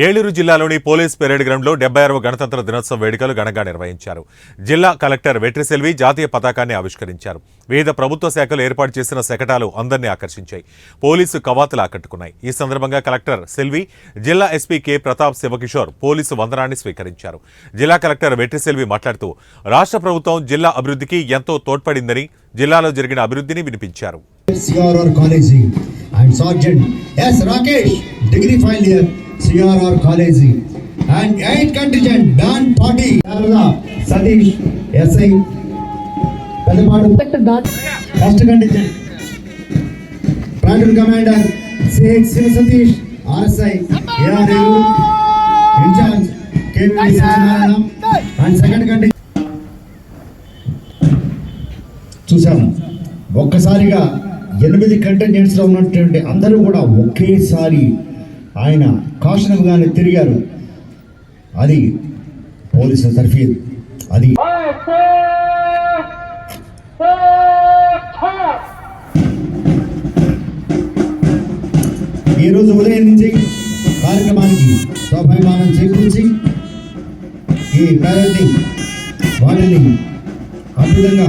ఏలూరు జిల్లాలోని police parade గ్రౌండ్లో 76వ గణతంత్ర దినోత్సవ వేడుకలు ఘనంగా నిర్వహించారు. జిల్లా కలెక్టర్ వెట్రిసెల్వి జాతీయ పతాకాన్ని ఆవిష్కరించారు. వివిధ ప్రభుత్వ శాఖలు ఏర్పాటు చేసిన శకటాలు అందరినీ ఆకర్షించాయి. పోలీసు కవాతులు ఆకట్టుకున్నాయి. ఈ సందర్భంగా కలెక్టర్ సెల్వి, జిల్లా SP K Pratap Shivakishore police వందనాన్ని స్వీకరించారు. జిల్లా కలెక్టర్ వెట్రిసెల్వి మాట్లాడుతూ రాష్ట్ర ప్రభుత్వం జిల్లా అభివృద్ధికి ఎంతో తోడ్పడిందని, జిల్లాలో జరిగిన అభివృద్ధిని వినిపించారు. CRR College and 8 contingent Dan Party Satish SI Pelapadu first contingent Platoon Commander CX Satish RSI ARU in charge KV Satyanarayana and second contingent చూసాము. ఒక్కసారిగా 8 కంటింజెంట్స్ లో ఉన్నటువంటి అందరూ కూడా ఒకేసారి ఆయన కాషనగానే తిరిగారు. అది పోలీసుల తర్ఫీదు. అది ఈరోజు ఉదయం నుంచి కార్యక్రమానికి స్వాభిమానం చేకూర్చి ఈ ప్యారెడ్ని వాటిని అద్భుతంగా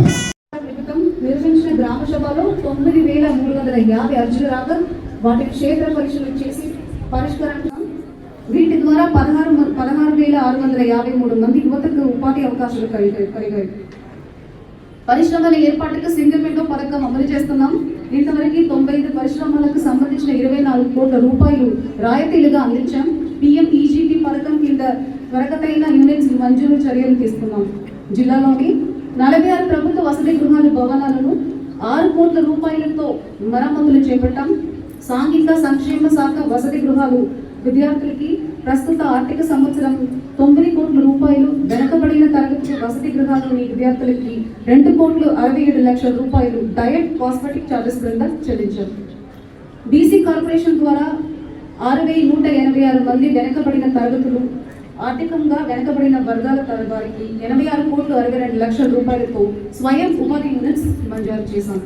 నిర్వహించిన గ్రామ సభలో 9350 అర్జీలు రాగా వాటిని క్షేత్ర పరిశీలన చేసి పరిష్కరణ వీటి ద్వారా 16,653 మంది యువతకు ఉపాధి అవకాశాలు కలిగాయి. పరిశ్రమల ఏర్పాటుకు సింగిల్ విండో పథకం అమలు చేస్తున్నాం. ఇంతవరకు 95 పరిశ్రమలకు సంబంధించిన 24 కోట్ల రూపాయలు రాయితీలుగా అందించాం. PMEGP పథకం కింద త్వరగతైన యూనిట్స్ మంజూరు చర్యలు తీసుకున్నాం. జిల్లాలోని 46 ప్రభుత్వ వసతి గృహాల భవనాలను 6 కోట్ల రూపాయలతో మరమ్మతులు చేపట్టాం. సాంఘిక సంక్షేమ శాఖ వసతి గృహాలు విద్యార్థులకి ప్రస్తుత ఆర్థిక సంవత్సరం 9 కోట్ల రూపాయలు, వెనుకబడిన తరగతి వసతి గృహాలోని విద్యార్థులకి 2,67 లక్షల రూపాయలు డయట్ కాస్మెటిక్ ఛార్జెస్ క్రింద చెల్లించారు. బీసీ కార్పొరేషన్ ద్వారా 6,186 మంది వెనుకబడిన తరగతులు, ఆర్థికంగా వెనుకబడిన వర్గాల వారికి 86,62 లక్షల రూపాయలతో స్వయం ఉపాధి యూనిట్స్ మంజూరు చేశాం.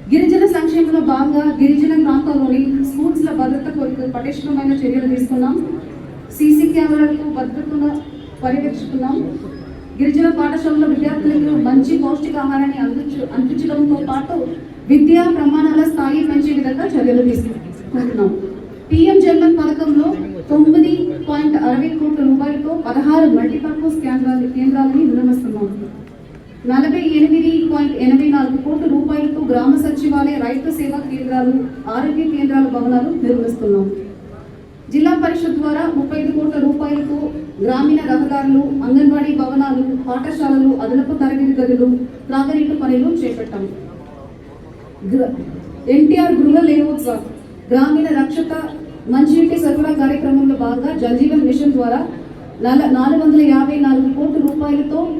గిరిజన సంక్షేమంలో భాగంగా గిరిజన ప్రాంతాల్లోని స్కూల్స్ల భద్రత కొరకు పటిష్టమైన చర్యలు తీసుకున్నాం. సీసీ కెమెరాలకు భద్రతను పర్యవేక్షిస్తున్నాం. గిరిజన పాఠశాలలో విద్యార్థులకు మంచి పౌష్టికాహారాన్ని అందించడంతో పాటు విద్యా ప్రమాణాల స్థాయి పెంచే విధంగా చర్యలు తీసుకుంటున్నాం. PM జన్మన్ పథకంలో 9.60 కోట్ల రూపాయలతో 16 మల్టీపర్పస్ కేంద్రాలని నిర్మిస్తున్నాం. 48.84 కోట్ల రూపాయలతో గ్రామ సచివాలయ, రైతు సేవా కేంద్రాలు, ఆరోగ్య కేంద్రాల భవనాలు నిర్మిస్తున్నాం. జిల్లా పరిషత్ ద్వారా 35 కోట్ల రూపాయలతో గ్రామీణ రహదారులు, అంగన్వాడీ భవనాలు, పాఠశాలలు, అదనపు తరగతి గదులు, త్రాగునీటి పనులు చేపట్టాం. NTR గృహ లేఅవుట్స్, గ్రామీణ రక్షత మంచినీటి సరఫరా కార్యక్రమంలో భాగంగా జల్ జీవన్ మిషన్ ద్వారా 454 కోట్ల రూపాయలతో